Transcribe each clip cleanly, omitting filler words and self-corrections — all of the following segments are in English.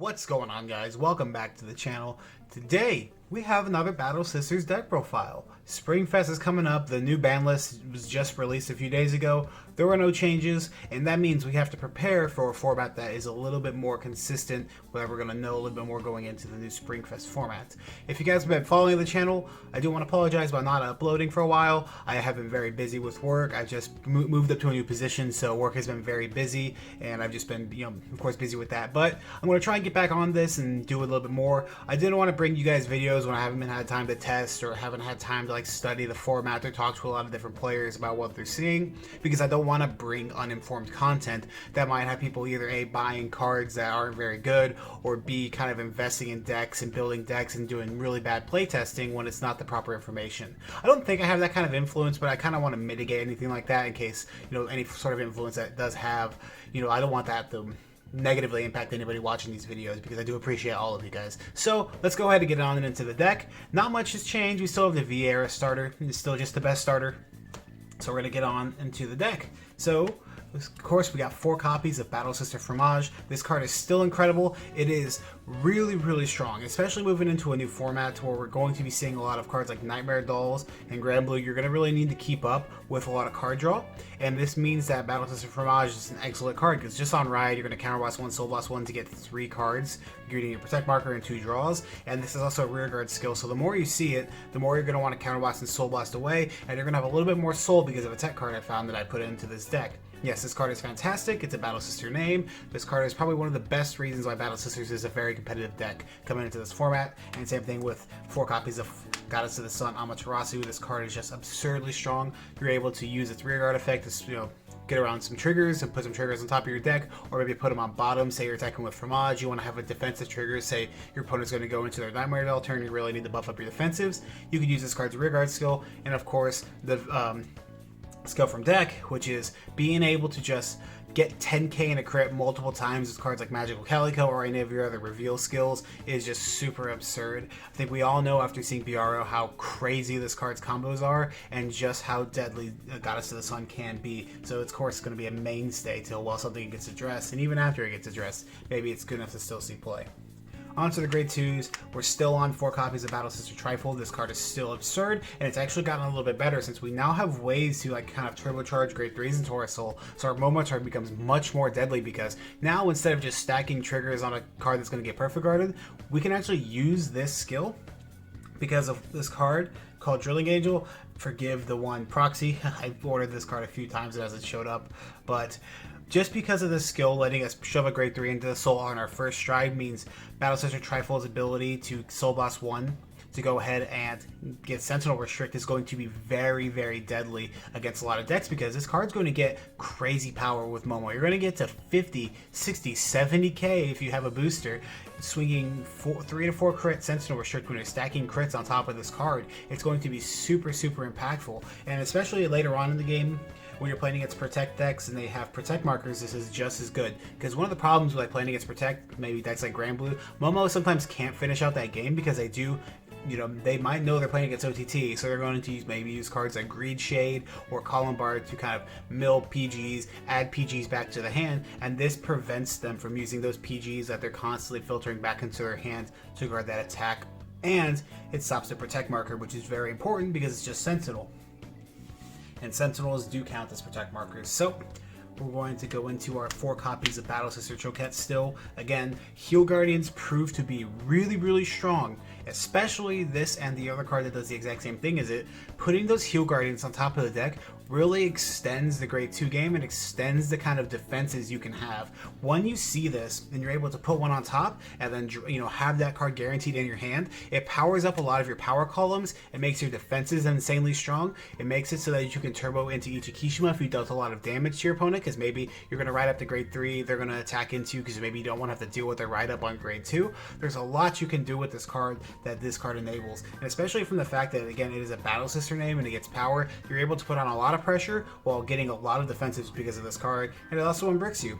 What's going on, guys? Welcome back to the channel. Today we have another Battle Sisters deck profile. Springfest is coming up. The new ban list was just released a few days ago. There were no changes, and that means we have to prepare for a format that is a little bit more consistent, where we're going to know a little bit more going into the new Springfest format. If you guys have been following the channel, I do want to apologize about not uploading for a while. I have been very busy with work. I just moved up to a new position, so work has been very busy, and I've just been, of course, busy with that. But I'm going to try and get back on this and do a little bit more. I didn't want to bring you guys videos when I haven't had time to test or haven't had time to study the format or talk to a lot of different players about what they're seeing, because I don't want to bring uninformed content that might have people either A, buying cards that aren't very good, or B, kind of investing in decks and building decks and doing really bad playtesting when it's not the proper information. I don't think I have that kind of influence, but I kind of want to mitigate anything like that in case, any sort of influence that does have, I don't want that to negatively impact anybody watching these videos, because I do appreciate all of you guys. So let's go ahead and get on and into the deck. Not much has changed. We still have the V-Era starter. It's still just the best starter. So we're going to get on into the deck. So, of course, we got 4 copies of Battle Sister Fromage. This card is still incredible. It is really, really strong, especially moving into a new format where we're going to be seeing a lot of cards like Nightmare Dolls and Grand Blue. You're going to really need to keep up with a lot of card draw, and this means that Battle Sister Fromage is an excellent card, because just on Ride, you're going to counterblast 1, soul blast 1 to get 3 cards. You're getting your Protect Marker and 2 draws, and this is also a rear guard skill, so the more you see it, the more you're going to want to counterblast and soul blast away, and you're going to have a little bit more soul because of a tech card I found that I put into this deck. Yes, this card is fantastic. It's a Battle Sister name. This card is probably one of the best reasons why Battle Sisters is a very competitive deck coming into this format. And same thing with 4 copies of Goddess of the Sun, Amaterasu. This card is just absurdly strong. You're able to use its rear guard effect to, get around some triggers and put some triggers on top of your deck, or maybe put them on bottom. Say you're attacking with Fromage, you want to have a defensive trigger. Say your opponent's going to go into their Nightmare Doll turn, you really need to buff up your defensives. You could use this card's rear guard skill, and of course the skill from deck, which is being able to just get 10k in a crit multiple times with cards like Magical Calico or any of your other reveal skills is just super absurd. I think we all know after seeing BRO how crazy this card's combos are and just how deadly Goddess of the Sun can be. So it's of course going to be a mainstay till while something gets addressed, and even after it gets addressed, maybe it's good enough to still see play. On to the grade 2s. We're still on 4 copies of Battle Sister Trifold. This card is still absurd, and it's actually gotten a little bit better since we now have ways to kind of turbocharge grade 3s into our soul, so our Momotar becomes much more deadly, because now instead of just stacking triggers on a card that's going to get perfect guarded, we can actually use this skill because of this card called Drilling Angel. Forgive the one proxy. I've ordered this card a few times as it showed up, but just because of this skill, letting us shove a grade 3 into the soul on our first stride means Battle Sister Trifold's ability to Soul Blast 1 to go ahead and get Sentinel Restrict is going to be very, very deadly against a lot of decks, because this card's going to get crazy power with Momo. You're going to get to 50, 60, 70k if you have a booster, swinging 3 to 4 crit Sentinel Restrict when you're stacking crits on top of this card. It's going to be super, super impactful, and especially later on in the game, when you're playing against Protect decks and they have Protect markers, this is just as good. Because one of the problems with playing against Protect, maybe decks like Grand Blue, Momo sometimes can't finish out that game because they do, they might know they're playing against OTT, so they're going to use cards like Greed Shade or Columbard to kind of mill PGs, add PGs back to the hand, and this prevents them from using those PGs that they're constantly filtering back into their hand to guard that attack. And it stops the Protect marker, which is very important because it's just Sentinel. And Sentinels do count as Protect markers. So we're going to go into our 4 copies of Battle Sister Choquette still. Again, Heal Guardians prove to be really, really strong, especially this and the other card that does the exact same thing as it. Putting those Heal Guardians on top of the deck really extends the grade 2 game and extends the kind of defenses you can have. When you see this and you're able to put one on top and then have that card guaranteed in your hand, it powers up a lot of your power columns. It makes your defenses insanely strong. It makes it so that you can turbo into Ichikishima if you dealt a lot of damage to your opponent, because maybe you're going to ride up to grade 3, they're going to attack into you because maybe you don't want to have to deal with their ride up on grade 2. There's a lot you can do with this card that this card enables, and especially from the fact that, again, it is a Battle Sister name and it gets power, you're able to put on a lot of pressure while getting a lot of defensives because of this card, and it also unbricks you.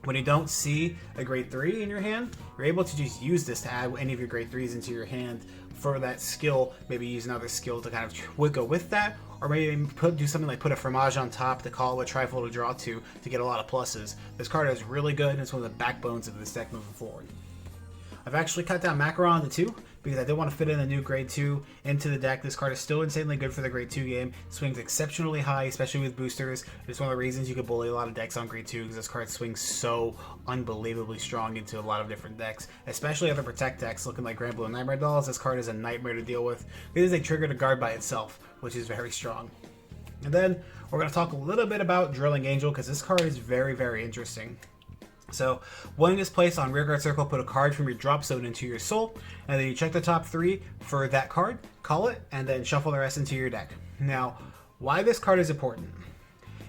When you don't see a grade 3 in your hand, you're able to just use this to add any of your grade 3s into your hand for that skill. Maybe use another skill to kind of go with that, or maybe do something like put a Fromage on top to call a Trifold to draw to get a lot of pluses. This card is really good, and it's one of the backbones of this deck moving forward. I've actually cut down Macaron to 2 because I did want to fit in a new grade 2 into the deck. This card is still insanely good for the grade 2 game. Swings exceptionally high, especially with boosters. It's one of the reasons you could bully a lot of decks on grade 2 because this card swings so unbelievably strong into a lot of different decks, especially other Protect decks looking like Grand Blue and Nightmare Dolls. This card is a nightmare to deal with. It is a trigger to guard by itself, which is very strong. And then we're going to talk a little bit about Drilling Angel because this card is very, very interesting. So, when it is placed on rearguard circle, put a card from your drop zone into your soul, and then you check the top 3 for that card, call it, and then shuffle the rest into your deck. Now, why this card is important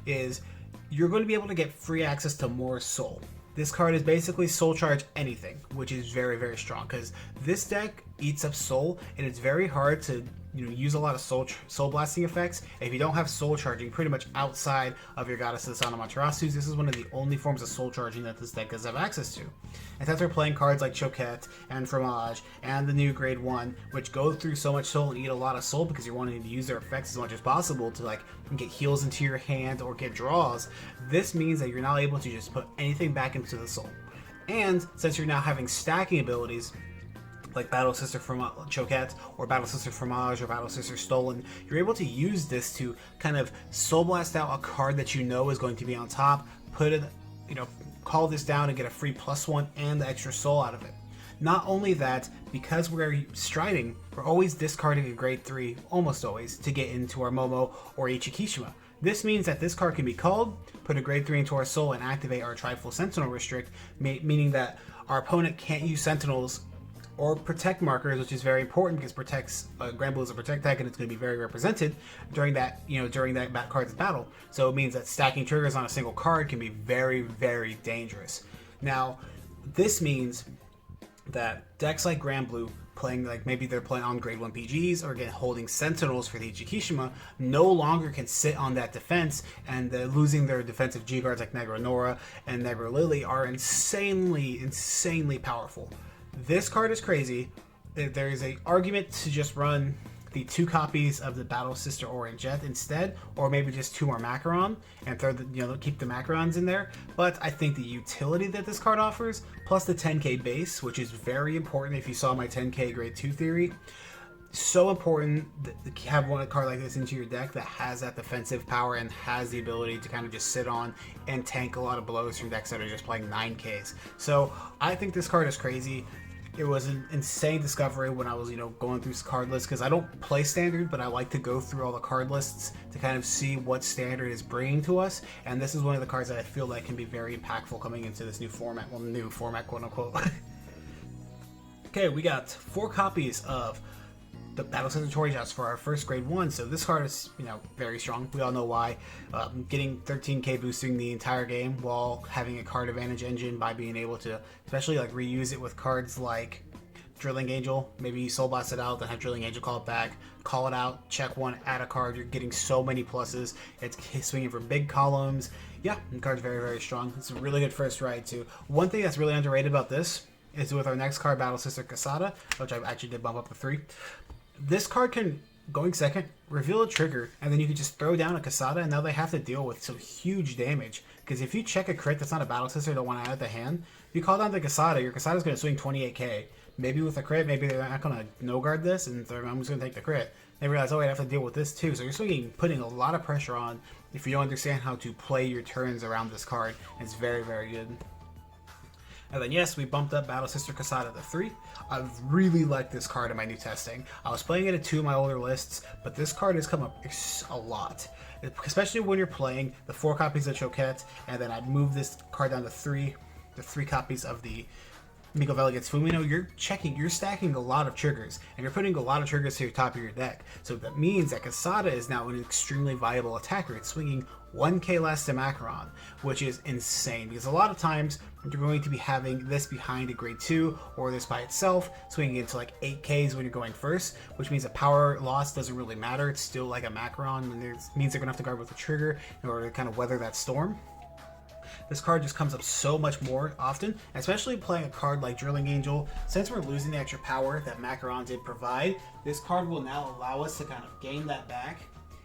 is you're going to be able to get free access to more soul. This card is basically soul charge anything, which is very, very strong because this deck eats up soul, and it's very hard to use a lot of soul blasting effects if you don't have soul charging pretty much outside of your Goddess of the Sun Amaterasu. This is one of the only forms of soul charging that this deck does have access to. And since we're playing cards like Choquette and Fromage and the new grade 1, which go through so much soul and eat a lot of soul because you're wanting to use their effects as much as possible to like get heals into your hand or get draws, this means that you're not able to just put anything back into the soul. And since you're now having stacking abilities like Battle Sister from Choquette or Battle Sister Fromage or Battle Sister Stolen, you're able to use this to kind of soul blast out a card that you know is going to be on top, put it, call this down and get a free +1 and the extra soul out of it. Not only that, because we're striding, we're always discarding a grade 3, almost always, to get into our Momo or Ichikishima. This means that this card can be called, put a grade 3 into our soul, and activate our Trifull Sentinel restrict, meaning that our opponent can't use Sentinels or protect markers, which is very important because protects Grand Blue is a protect deck and it's going to be very represented during that card's battle. So it means that stacking triggers on a single card can be very, very dangerous. Now, this means that decks like Grand Blue playing like maybe they're playing on grade 1 PGs or holding Sentinels for the Ichikishima no longer can sit on that defense, and losing their defensive G guards like Negro Nora and Negro Lily are insanely powerful. This card is crazy. There is an argument to just run the 2 copies of the Battle Sister Orange Jet instead, or maybe just 2 more Macaron and throw keep the Macarons in there. But I think the utility that this card offers, plus the 10k base, which is very important if you saw my 10k grade 2 theory, so important to have a card like this into your deck that has that defensive power and has the ability to kind of just sit on and tank a lot of blows from decks that are just playing 9Ks. So I think this card is crazy. It was an insane discovery when I was, going through card lists, because I don't play Standard, but I like to go through all the card lists to kind of see what Standard is bringing to us, and this is one of the cards that I feel like can be very impactful coming into this new format, well, new format, quote-unquote. Okay, we got 4 copies of the Battle Sister Torijas for our first grade 1, so this card is, very strong. We all know why. Getting 13k boosting the entire game while having a card advantage engine by being able to especially reuse it with cards like Drilling Angel. Maybe you soul blast it out, then have Drilling Angel call it back, call it out, check 1, add a card. You're getting so many pluses. It's swinging for big columns. Yeah, the card's very, very strong. It's a really good first ride too. One thing that's really underrated about this is with our next card, Battle Sister Casada, which I actually did bump up to 3. This card can, going second, reveal a trigger, and then you can just throw down a Casada, and now they have to deal with some huge damage. Because if you check a crit that's not a Battle Sister, don't want to add the hand, if you call down the Casada, your Casada's going to swing 28k. Maybe with a crit, maybe they're not going to no-guard this, and I'm just going to take the crit. They realize, oh wait, I have to deal with this too. So you're swinging, putting a lot of pressure on if you don't understand how to play your turns around this card. It's very, very good. And then yes, we bumped up Battle Sister Casada to 3. I really like this card in my new testing. I was playing it at 2 of my older lists, but this card has come up a lot. Especially when you're playing the 4 copies of Choquette, and then I'd move this card down to 3, the 3 copies of the Miko Veliget's Fumino. You're stacking a lot of triggers, and you're putting a lot of triggers to your top of your deck. So that means that Casada is now an extremely viable attacker. It's swinging 1k less to Macaron, which is insane, because a lot of times you're going to be having this behind a grade 2, or this by itself, swinging into 8Ks when you're going first, which means that power loss doesn't really matter. It's still like a Macaron, and it means they're going to have to guard with a trigger in order to kind of weather that storm. This card just comes up so much more often, especially playing a card like Drilling Angel. Since we're losing the extra power that Macaron did provide, this card will now allow us to kind of gain that back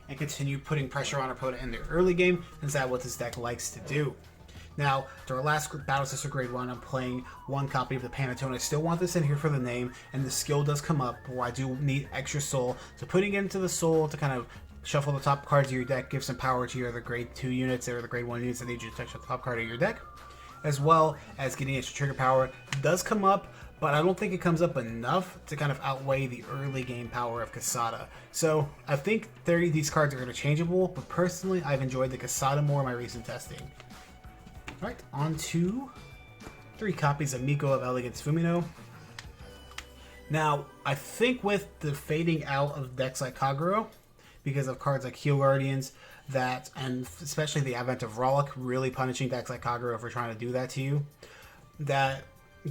and continue putting pressure on our opponent in the early game, since that's what this deck likes to do. Now, to our last Battle Sister Grade 1, I'm playing one copy of the Panatone. I still want this in here for the name, and the skill does come up where I do need extra soul. So putting it into the soul to kind of shuffle the top cards of your deck, give some power to your other Grade 2 units or the Grade 1 units that need you to touch the top card of your deck, as well as getting extra trigger power, does come up, but I don't think it comes up enough to kind of outweigh the early game power of Casada. So I think these cards are interchangeable, but personally I've enjoyed the Casada more in my recent testing. Alright, on to 3 copies of Miko of Elegance Fumino. Now, I think with the fading out of decks like Kaguro, because of cards like Heel Guardians, and especially the advent of Rollick really punishing decks like Kaguro for trying to do that to you, that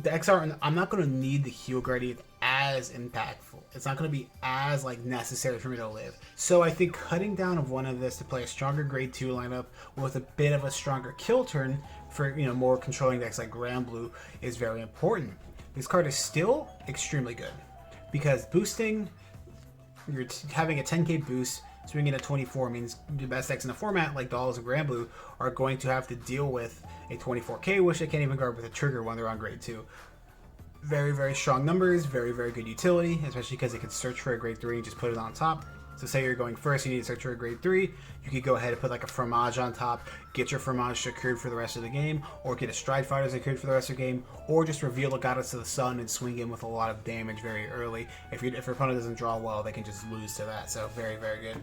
decks I'm not going to need the Heel Guardian as impactful. It's not going to be as necessary for me to live. So I think cutting down of one of this to play a stronger Grade 2 lineup with a bit of a stronger kill turn for more controlling decks like Granblue is very important. This card is still extremely good because boosting, you're having a 10k boost, swinging at 24 means the best decks in the format like Dolls and Granblue are going to have to deal with a 24k, which they can't even guard with a trigger when they're on Grade 2. Very, very strong numbers, very, very good utility, especially because it can search for a Grade 3 and just put it on top. So say you're going first, you need to search for a Grade 3, you could go ahead and put a Fromage on top, get your Fromage secured for the rest of the game, or get a Stride Fighter secured for the rest of the game, or just reveal a Goddess of the Sun and swing in with a lot of damage very early. If your opponent doesn't draw well, they can just lose to that, so very, very good.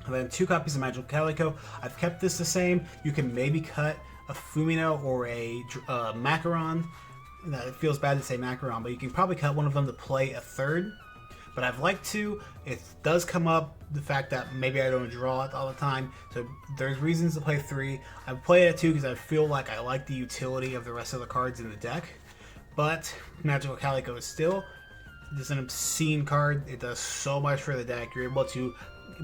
And then 2 copies of Magical Calico. I've kept this the same. You can maybe cut a Fumino or a Macaron. It feels bad to say Macaron, but you can probably cut one of them to play a third. But I've liked to. It does come up the fact that maybe I don't draw it all the time. So there's reasons to play 3. I play it at 2 because I feel like I like the utility of the rest of the cards in the deck. But Magical Calico is still just an obscene card. It does so much for the deck. You're able to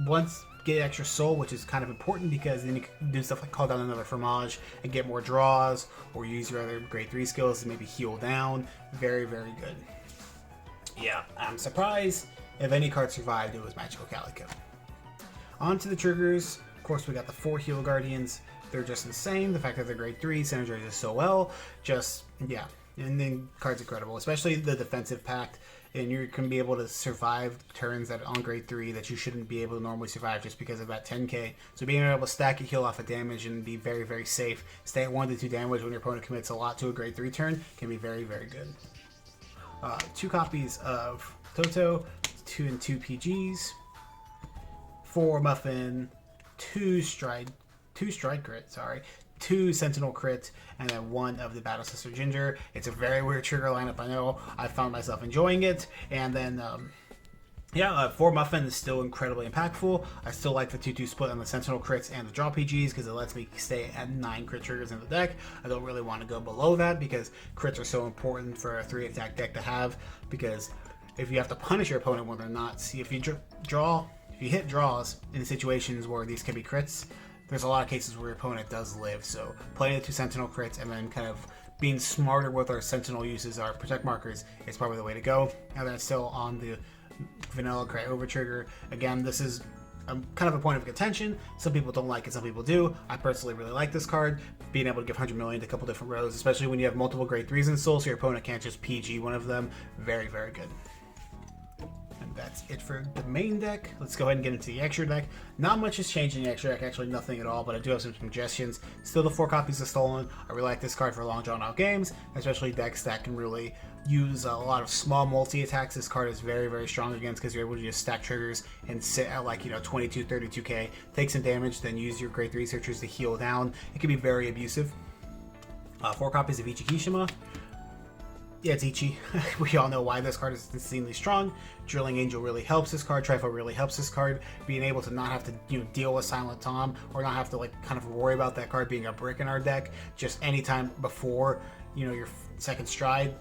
once get extra soul, which is kind of important because then you can do stuff like call down another Fromage and get more draws, or use your other Grade 3 skills to maybe heal down. Very, very good. Yeah, I'm surprised if any card survived, it was Magical Calico. On to the triggers. Of course, we got the 4 Heel Guardians. They're just insane. The fact that they're Grade 3 synergizes so well. Yeah. And then cards incredible, especially the defensive pact. And you can be able to survive turns that on Grade 3 that you shouldn't be able to normally survive just because of that 10k. So being able to stack your heal off of damage and be very, very safe, stay at 1 to 2 damage when your opponent commits a lot to a Grade 3 turn can be very, very good. 2 copies of Toto, 2 and 2 PGs, 4 Muffin, 2 Stride Crit, 2 Sentinel Crit, and then 1 of the Battle Sister Ginger. It's a very weird trigger lineup, I know. I found myself enjoying it. And then, 4 Muffin is still incredibly impactful. I still like the 2-2 split on the Sentinel Crits and the Draw PGs because it lets me stay at 9 crit triggers in the deck. I don't really want to go below that because crits are so important for a 3-attack deck to have, because if you have to punish your opponent when they're not, see if you hit draws in situations where these can be crits, there's a lot of cases where your opponent does live. So playing the 2 Sentinel Crits and then kind of being smarter with our Sentinel uses, our Protect markers, is probably the way to go. And then still on the Vanilla Cry Over trigger. Again, this is kind of a point of contention. Some people don't like it, some people do. I personally really like this card. Being able to give 100 million to a couple different rows, especially when you have multiple Grade 3s in Soul, so your opponent can't just PG one of them. Very, very good. And that's it for the main deck. Let's go ahead and get into the extra deck. Not much has changed in the extra deck, actually nothing at all, but I do have some suggestions. Still the 4 copies of Stolen. I really like this card for long drawn out games, especially decks that can really use a lot of small multi-attacks. This card is very, very strong against because you're able to just stack triggers and sit at 22, 32k, take some damage, then use your Grade 3 searchers to heal down. It can be very abusive. 4 copies of Ichikishima. Yeah, it's Ichi. We all know why this card is insanely strong. Drilling Angel really helps this card. Trifle really helps this card. Being able to not have to deal with Silent Tom, or not have to kind of worry about that card being a brick in our deck just anytime before your second stride,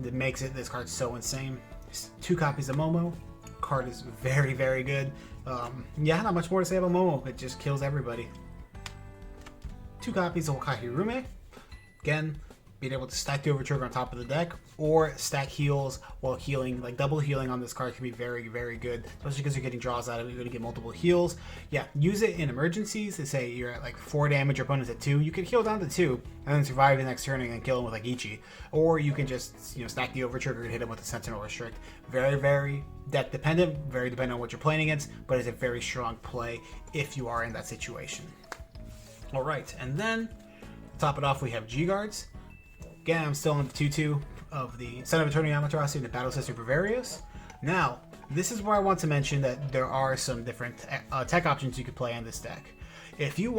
that makes this card so insane. 2 copies of Momo. Card is very, very good. Not much more to say about Momo. It just kills everybody. 2 copies of Wakahirume. Again, being able to stack the Overtrigger on top of the deck, or stack heals while healing. Like double healing on this card can be very, very good, especially because you're getting draws out of it. You're going to get multiple heals. Yeah, use it in emergencies. To say you're at like 4 damage, your opponent's at 2. You can heal down to 2 and then survive the next turn and then kill him with like Ichi. Or you can just, you know, stack the Overtrigger and hit him with a Sentinel Restrict. Very, very deck dependent, very dependent on what you're playing against, but it's a very strong play if you are in that situation. All right, and then to top it off, we have G-Guards. Again, I'm still in the 2-2 of the Son of Eternity Amaterasu and the Battle Sister Bavarius. Now, this is where I want to mention that there are some different tech options you could play on this deck. If you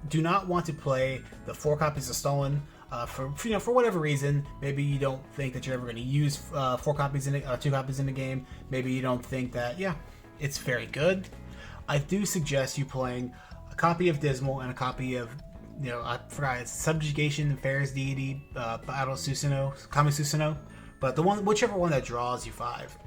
do not want to play the 4 copies of Stolen, for whatever reason, maybe you don't think that you're ever going to use 4 copies in 2 copies in the game. Maybe you don't think that, yeah, it's very good. I do suggest you playing a copy of Dismal and a copy of, you know, I forgot, it's Subjugation, Fair's Deity, Battle Susanoo, Kami Susanoo, but whichever one that draws you 5.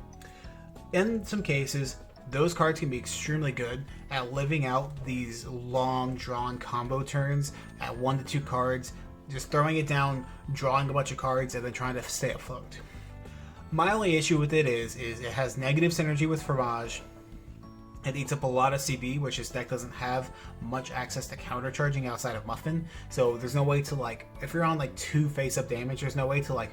In some cases, those cards can be extremely good at living out these long drawn combo turns at 1 to 2 cards, just throwing it down, drawing a bunch of cards, and then trying to stay afloat. My only issue with it is it has negative synergy with Fromage. It eats up a lot of CB, which this deck doesn't have much access to countercharging outside of Muffin. So there's no way to, like, if you're on like 2 face-up damage, there's no way to like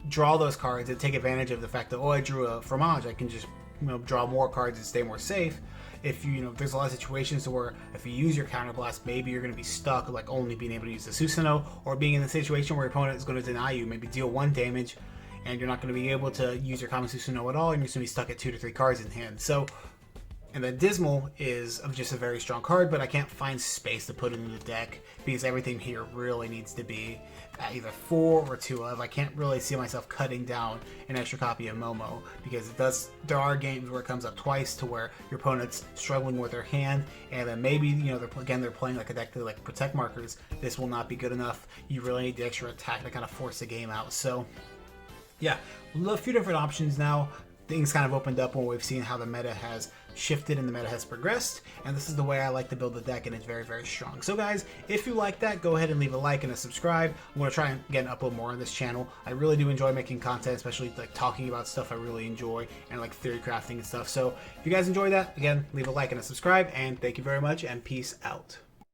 draw those cards and take advantage of the fact that, oh, I drew a Fromage, I can just, you know, draw more cards and stay more safe. If you know, there's a lot of situations where if you use your counterblast, maybe you're going to be stuck like only being able to use the Susanoo, or being in a situation where your opponent is going to deny you, maybe deal 1 damage, and you're not going to be able to use your Kami Susanoo at all, and you're just going to be stuck at 2 to 3 cards in hand. So. And then Dismal is just a very strong card, but I can't find space to put it in the deck because everything here really needs to be at either 4 or 2 of. I can't really see myself cutting down an extra copy of Momo because there are games where it comes up twice to where your opponent's struggling with their hand, and then maybe, you know, they're playing like a deck to like protect markers. This will not be good enough. You really need the extra attack to kind of force the game out. So yeah, a few different options now. Things kind of opened up when we've seen how the meta has shifted and the meta has progressed, and this is the way I like to build the deck, and it's very, very strong. So guys, if you like that, go ahead and leave a like and a subscribe. I'm going to try and again upload more on this channel. I really do enjoy making content, especially like talking about stuff I really enjoy and like theory crafting and stuff. So if you guys enjoy that, again, leave a like and a subscribe, and thank you very much, and peace out.